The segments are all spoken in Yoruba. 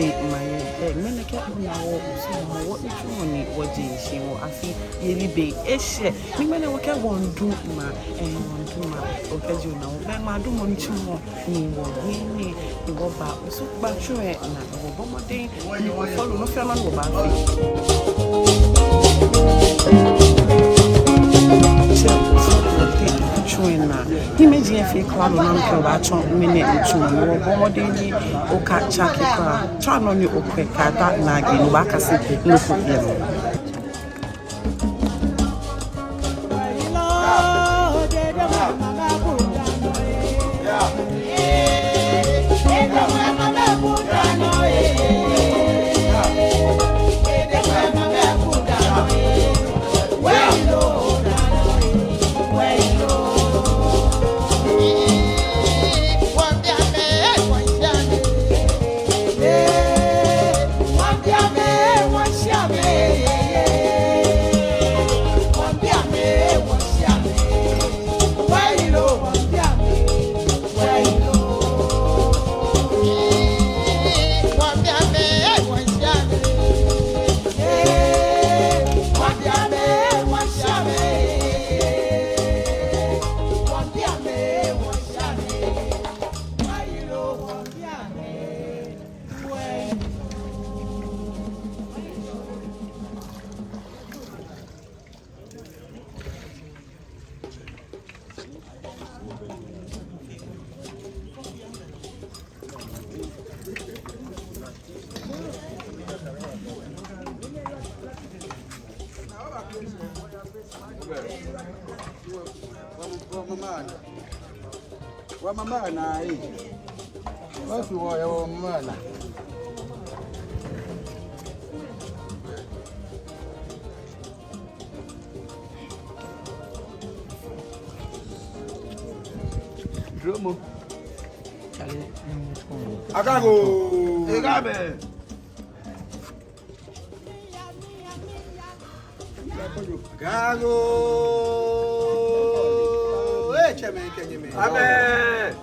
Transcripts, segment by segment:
be my men kept now what you want what she will afi yeli be eshe me men we can one do ma and one do ma okay you know ben ma do money to mo ni wo ni wo ba so ba chue na wo bo modern ni wo follow no fema no ba Imagine if you call on to watch on minute to more daily or catch a turn on your quick cat that nagging back as it no problem. Mama na hii. Watu wa mama na. Dromo. Akago. Egabe. Akago. Cheme kenyeme. Amen.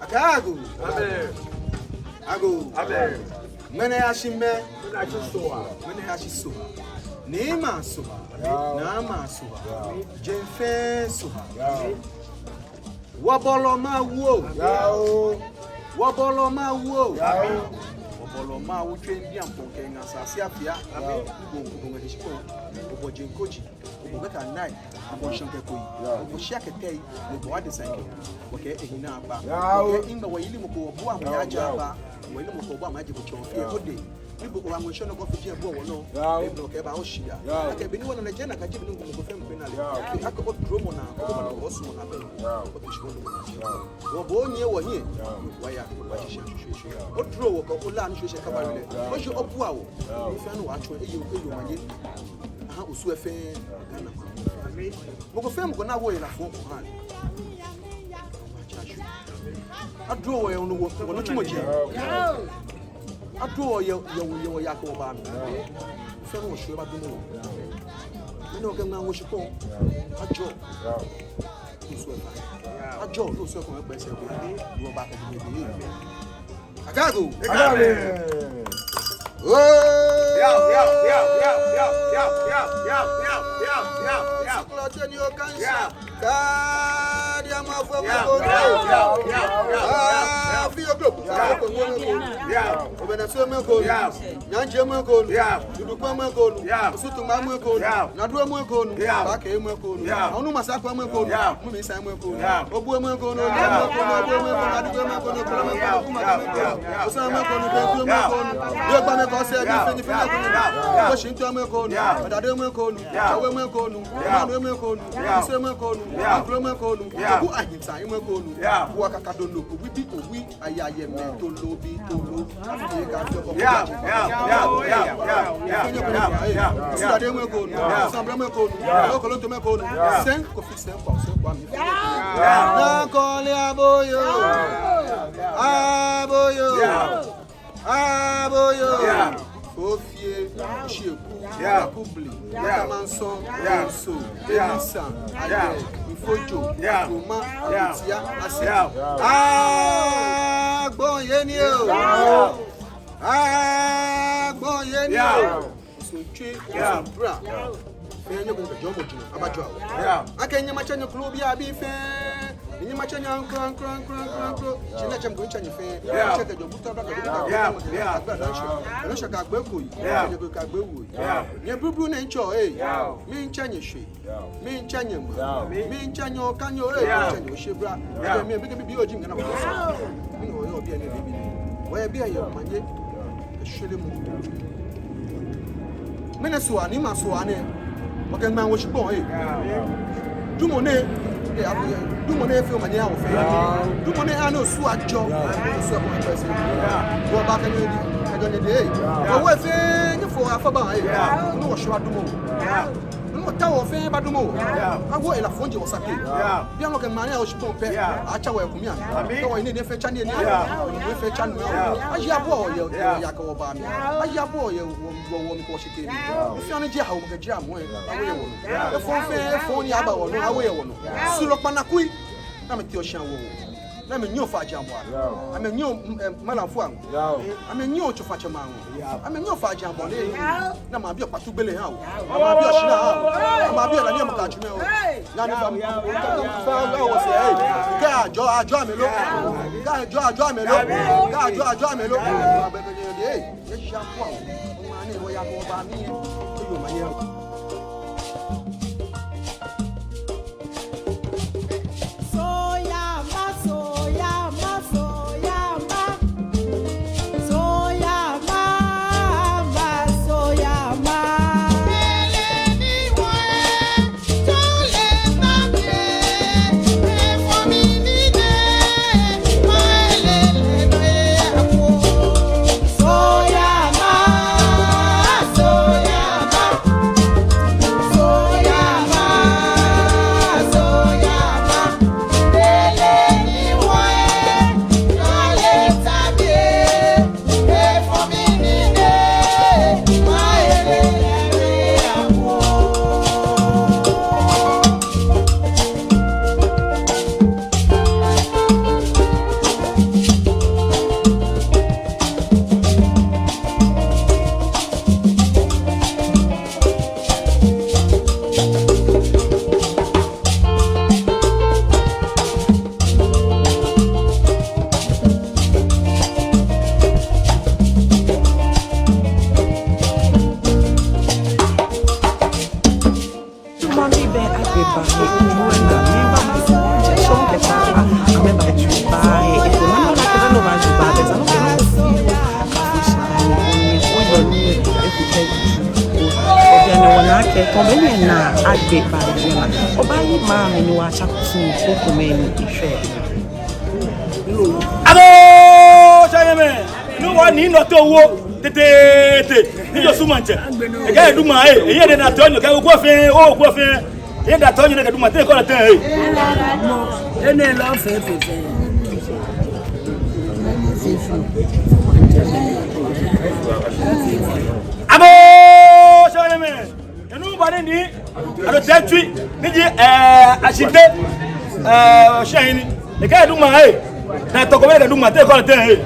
Akago. Amen. Ago. Amen. Mene ashime, mene ashisoa, mene ashisoa. Nema soa, nama soa. Jenfe soa. Waboloma wo. Yao. Waboloma wo. Yao. Waboloma wo twendi amponke ngasase afia. Amen. Ngo ngishiko. Obo jenkochi. Obo beka nai. Abo shanke koi. Obo shiake tei. Obo adesanke. Okay, ehina aba. Okay, inga wa ili mko obo amaja aba. Wa ili mko obo amaje ko chonfie ode. Nibo wa ngosho no ko fiji ebo wo no. Ebo ke ba o shia. Aka be ni wona na jena ka jibi ngo ko fem penale. Aka o dromo na ko ma no osu na be. O bi shiko no. Wo bo nye wo nye. Wa ya ko ba shisha shisha. O dro wo ko la no shisha ka ba le. O shi obu a wo. Ife no wa cho eyo manye. Aha osu efe Ghana. Mo ko fem ko na wo ye na fo ko han. Adro wo ye no wo no tumo je. Adro ye ya ko ba mi. Fe no hwe ba dumo. Ni no ke ngan wo shiko. Ajo. Osu efa. Ajo lo so ko egbe se ko ni wo ba ka di bi. Akago. Oh! Yo. Washington mekonu, adade mekonu, awe mekonu, manu mekonu, ise mekonu, akro mekonu, obu ahinta mekonu, wo akakadono, owi ayaye me tolobi tolo, afi ka fi oko. Adade mekonu, sambre mekonu, okoloto mekonu, sen ko fi sen kwa mi. Na kole aboyo. Ofie, Sheku, Kubli, Manson, So, Elisa, Ade, Ifojo, Toma, Atia, Asia. Bon yenio. Yeah. So tree. Yeah. Bra. Fẹ́ nyɛ kɔnkɔ jɔn bɔ jina abajɔ awɔ. Aka nyɛ ma kyɛnyɛ kulo bi a bi fɛ. Nyɛ ma kyɛnyɛ ankran. Kyɛnyɛ kyɛm ko kyɛnyɛ fɛ. Kyɛ ka jɔ buta ba ka buta. Ɛno hyɛ ka agba ko yi. Nyɛ ko ka agba wo yi. Nyɛ buruburu na nkyɛ ɛ. Mi nkyɛnyɛ hwe. Mi nkyɛnyɛ ma. Mi nkyɛnyɛ ɔkanyɛ ɛ. Nkyɛnyɛ ɔhyɛ bra. Ɛdɛ mi bi oji ngana ba. Mi na ɔyɛ obi a ne bi. Wɔyɛ bi a yɛ ɔmanye. Ɛhwele mu. Mene soa ni ma soa ne. Okay, man, what you going? Dumor, Dumor, feel my young affair. Dumor, I know, so I job. So I'm person. Go back and I don't need it. But what thing for Alphabet? No, sure, Dumor. No, tower of fame, but Dumor. I go in a phone, you was a kid. Young looking man, I was pay. I tell you, come here. No, I need a fetch and I boy, you Yako Obama. I boy, you won't wash it. If you're on a jam, the jam, the phone yaba or no away one. Sulopanakui, I'm a Tioshan. I'm a new Fajamwa. I'm a new Malafuang. I'm a new Chofachaman. I'm a new Fajamon. I'm a Patu Billy How. I'm a Bioshina. I'm a Biola Yamakachuno. None of them found out. God, draw me look. God, draw me look. God, draw me look. Yes, Shampoo. Money, we are more by me. The guy do my here than I told you, go fair, oh, go fair. Here that told you that I do my take all the time. Any love, Abo, show me. You know what I need? I don't tell you. I should shiny. The guy do my that talk about do my take all the time.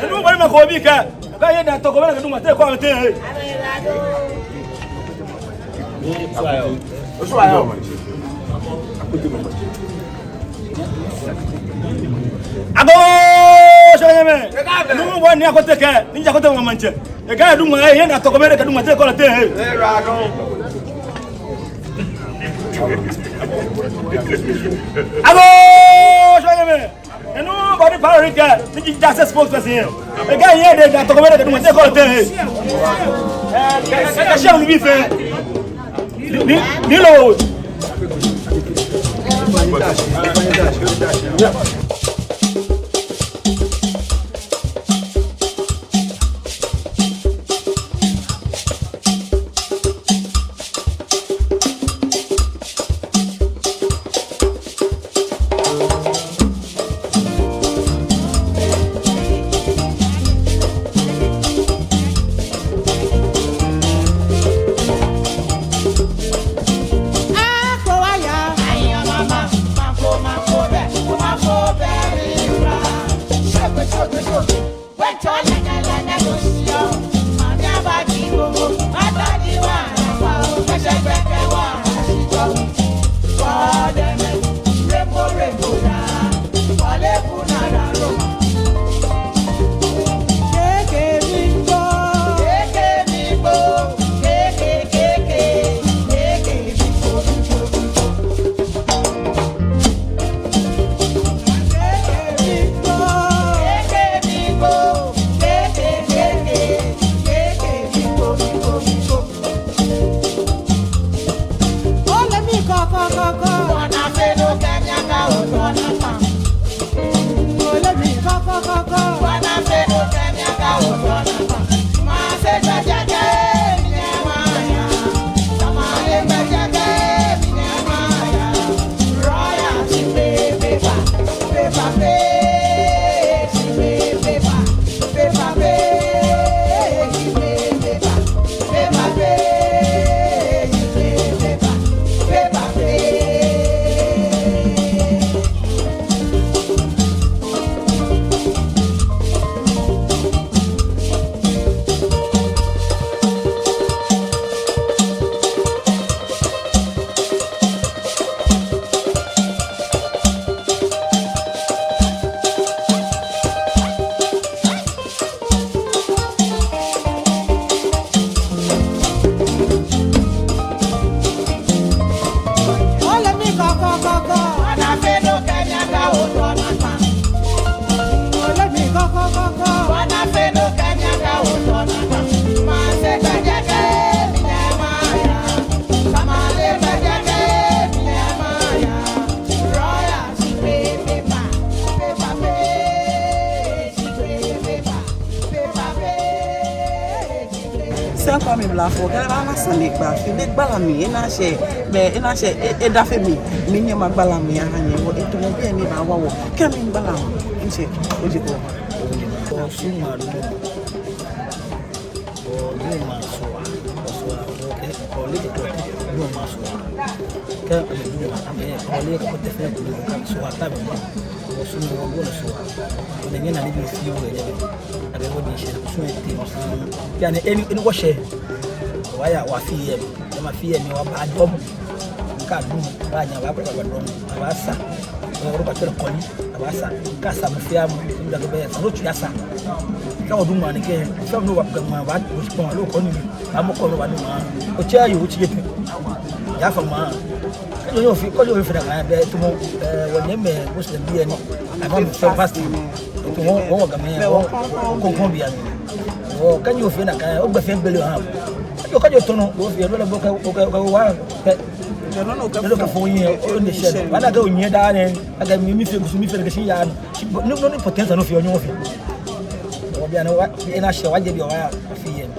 Nobody ma ko bi ka ga ye da to ko ba ka duma te ko te he Osu ayo abo sheme no bo ni akote ka ni ja ko te mo manche e ga duma ye da to ko ba ka duma te ko te he abo sheme and nobody parrot, did just a spokesperson here. A guy here that talk about it, what they call it. I shall be fair. Nilo. kwa mi blafo kele ba na sane gba fi le gbala mi ina she e da fe mi nye ma gbala mi ara yen wo e to mo bi eni ba wa wo ke mi gbala mo nse oje ko Osu maru o Ngmaa so o le ko Ngmaa so ka ole ko te fe ko so ata bi Osu no go so o ne na ni bi fi o ye abe wo ni she so e te ya ne eni wo she wa ya wa fi ye ma fi ye mi wa ba dom ka du ba nya ba ba dom ba sa o ro ba tere ko ni ba sa ka sa mo fi am da go be sa no tu ya sa ka o Dumor ni ke so no wa Ngmaa ba o ko lo ko ni am ko lo ba ni ma o che ayo o chi ye ya fa ma ka yo fi ko yo fi da ga be to mo wo ne me muslim bi ni aba mo so fasting to mo ga me ko bi ani o ka yo fi na ka o gba fe gbele ha ka yo to no o fi lo bo ka wa lo ka fo yin o ne she wala ga o yin da ne aga mi fe gusu mi fe ga shi ya no potential no fi onyo fi o bi ana wa ina she wa je bi o wa fi yin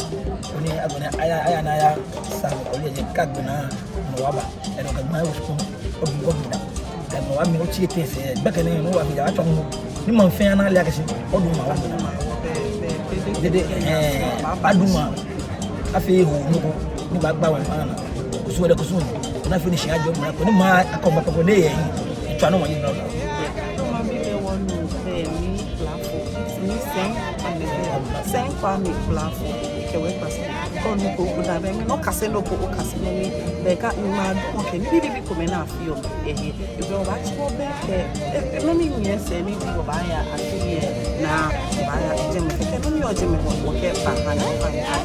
oni agona aya na ya sa o le je ka gbona no wa ba e no ka ma wo ko o bi na ka no wa mi o chi te se be ka ne no wa bi ya to ni man fe na le ka shi o du ma wa dede Dumor afi ho mu ni ba gba wa ma na kusu de kusu na fi ni shi ajo mu ko ni ma akoma ko ne ye yi twa no mo yi no ma bi le wonu be ni blafo ni sen kwa mi blafo ke we pass ko ni ko da be no kase no ko kase no ni be ka ma do ke ni bi ko me na afi o e be o ba ti wo be ke no mi ni se ni bi o ba ya afi ye na ba ya je me ke no mi o je me wo ke pa ha na ba ya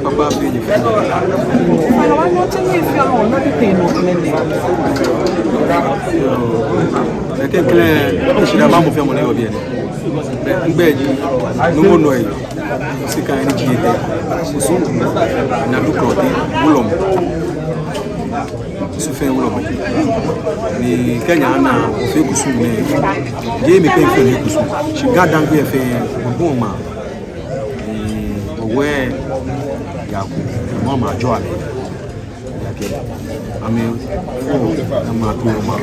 papa bem. Fala, mas não tinha isso, não tem no é que é se dava muito família ou bien. Bem, não noi. OSEKAN energy Osu na dukote WULORMOR. Sufen WULORMOR. Ni Kenya na ofe kusu ne. Je me pen fe kusu. Shiga dan be fe Ngmaa. Owe ya ku mama jo ale. Ya ke. Ame o na ma to ma.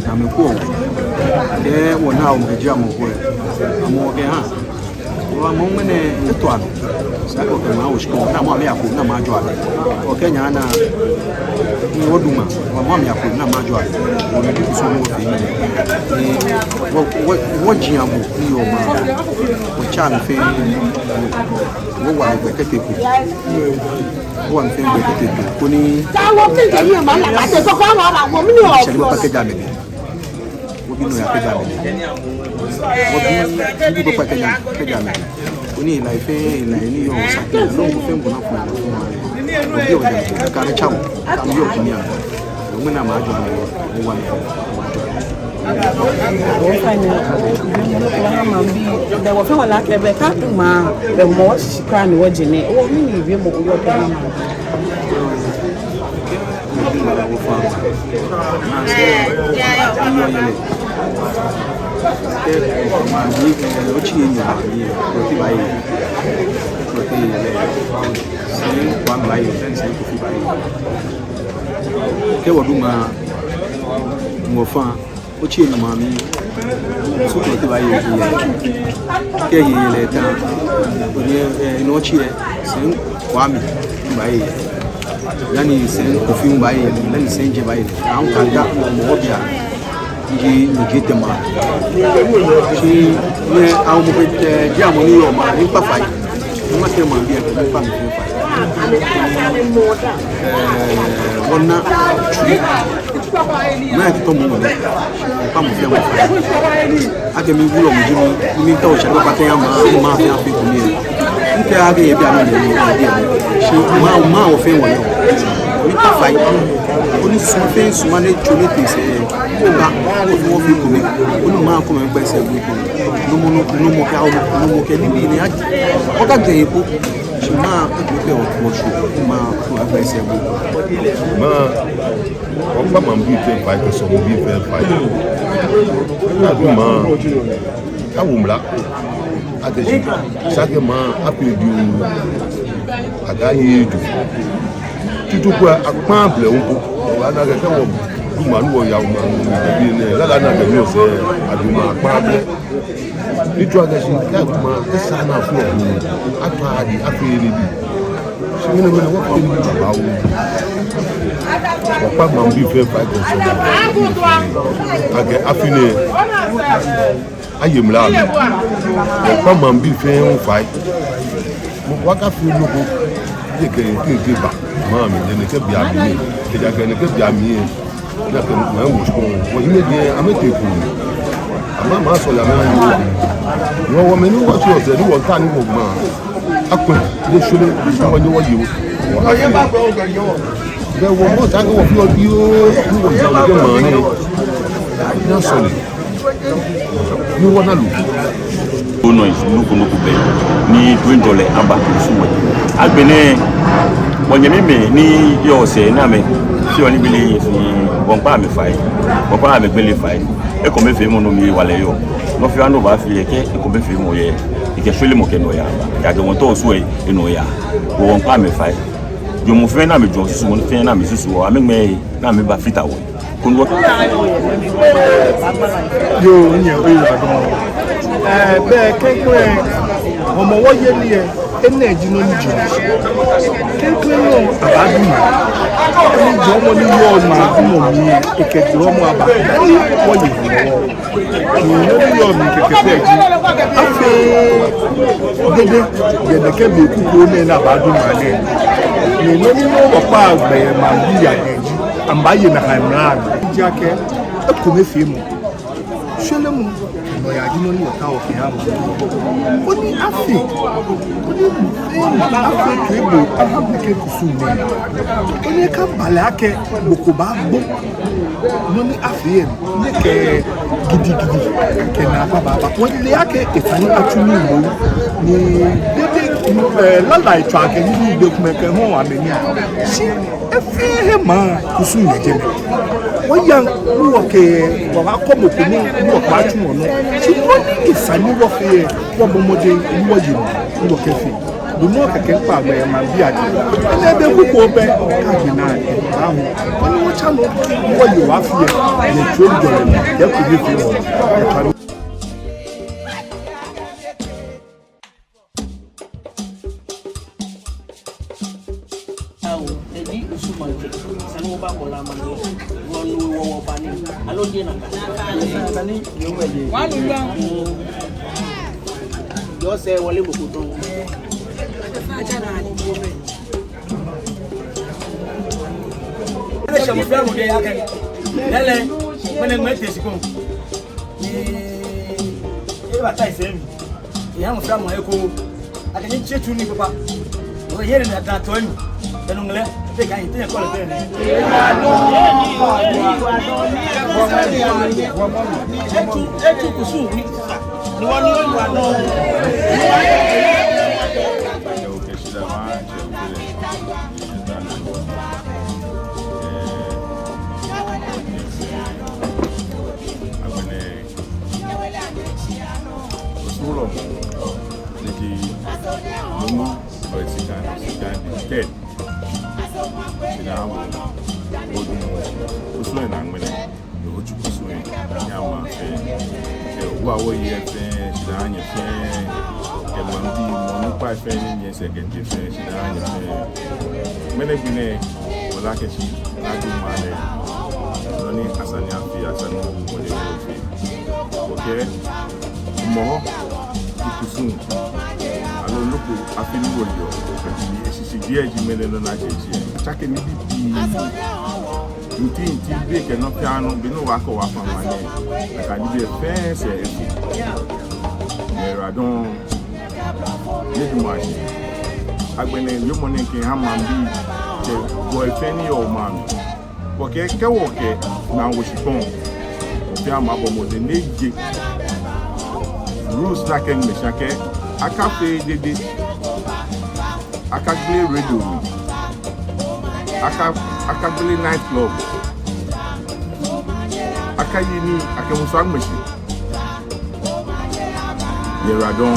Na me ko. Ke wona o me jia mo ko. Amo ke ha. Wa mo mene etwa sako ke ma o shiko na mo me akọ na ma jo ale. O Kenya na ni woduma wa mo me akọ na ma jo ale. O me ku so mo fe ni wo jiago ni o ma. O cha me fe wo wa me kete ku. Wo me fe me kete ku. Ko ni ta wo pe ni ma la ka te so ko wa wo mi o. Se mo pa ke ja me ni. Wo bi no ya ke ja me ni. Wo bi pa ke ja me ni. Oni la ife la ni yo sakina no mo fe mbona fún mi obi o de ka re chawo ka mi o kini a o me na ma jo na o wa ni o fa ni o ma bi de wo fe wala ke be ka tu ma be mo shikra ni wo jine o mi ni bi mo o yo ke na ma wo fa ma se ma ni o chi ni ma ni o ti ba yi o ti le se wa ma yi se ko fi ba yi ke wo du ma mo fa o chi ni ma mi so ko ti ba yi ke yi le ta o ni no chi e se wa mi ba yi yani se ko fi ba yi lani se nje ba yi an ka da mo bia ji ni te ma si ne a mo pe je amoni yo ma ni pa fa ni ma te ma bi e pa mi fa wonna na ti to mo mo pa mo fi mo fa age mi wulo mo ji mi ta o se pa te ya ma fi afi ko ni nke age ye bi a mi ni si ma o fe won mi ta fa oni suma fe suma ne chole te se o ba o fi ko mi oni ma ko me pe se bu ko no mo ka o no mo ke ni bi ni aji o ka je epo ma ko pe o so ma ko pe se bu ma o pa ma bi fe fa ko so bi fe fa na du ma awumla adeji sake ma apedu agaye du tutu kwa akpamble unpo ana ga ke wo Dumor wo ya wo ma bi ne la na ga mi o se aduma akpamble nitu aga shi ka ma esa na fu atwa adi afere bi shi ne me wo ko ni ba wo pa ma bi fe fa ko so aga afine ayemla pa ma bi fe un fa mo wa ka fi logo de ke ba ma mi ne ke bia mi ke ja ke ne ke bia mi na ke ma wo ko ime de amete ku ama ma so la ma ni wo me ni wo ti o se ni wo ta ni wo ma akun de sole wo ni wo yi wo aye ba gbo gbo yo be wo mo ta ko wo fi o bi o ni wo ja wo ma ni na so ni wo na lu ono isunuku be ni $20 aba suwe agbene wonyemi me ni yo se na me fi oni bili fi bonpa me fai bonpa me gbele fai e ko me fe mo no mi wale yo no fi ando ba fi eke e ko me fe mo ye ike fele mo ke no ya ya ge won to suwe e no ya wo bonpa me fai jo mo fe na me jo susu mo fe na me susu o amegme na me ba fita wo kunwo yo nye o ya do be kekwe omo wo ye ni e ene ji no ni ji kekwe no abadu ni jo mo ni yo ma mo mi ekeji o mo aba ni wo ye ni ni yo mi kekete ji afi dede ke be ku ko ne na abadu ma ne ni no ni mo pa agbe ma bi ya ji ambaye na kanran ji ake e ko me fi mu shele mu no ya di no ni wota o ke ha oni afi kebo aha ke kusu ni oni ka bale ake boko ba gbo no ni afi e ni ke gidi ke na baba wọ́n lé ake etani atunu mo ni dede lala itwa ke ni de kumeke ho ameni si efi he ma kusu nyeje me wọ́n yan wo ke wa ko mo ko ni wo pa tu mo no si wọ́n ni isani wo fe wo bomode ni wo yi ni wo ke fi Dumor keke pa agba ya ma bi ade ele be kuko be ka bi na ahu oni wo cha no wo yi wa fi ye tro jore ni ye ku bi fi wo Jadi Osu Homowo sana wo ba bola ma ni won wo ba ni alo die na ka ni yo we de wa lu lo yo se wole boko ton aja na ni bo be ele chamo fra mo de ya kan lele mene mo te siko ni e ba tai se mi ya mo fra mo e ko akani chetu ni papa o yere na da to ni Tenungle, te kai te ko le te. Etu kusu ni. Ni woni wa no. NUUMO OSEKAN Osu na ngmene o chuku so ya ma fe wa wo ye fe sida anya fe e mo ndi mo no pa fe ni nye se gen fe sida anya fe mene bine wala ke chi na du male no ni asanya fi asanu mo le fe okay mo kusun alo loko afini wo yo esisi die ji mele no na jeje chake ni bi nti be ke no piano bi no wa ko wa fa mane ka ni be fence e fi era don ni du maji agbene yo mo ne ke ha man bi ke boy feni o man ko ke wo ke na wo shi kon o fi ama bo mo de neje rules la ken me chake aka fe dede aka play radio aka play night club aka yini aka muso agmeshi yera don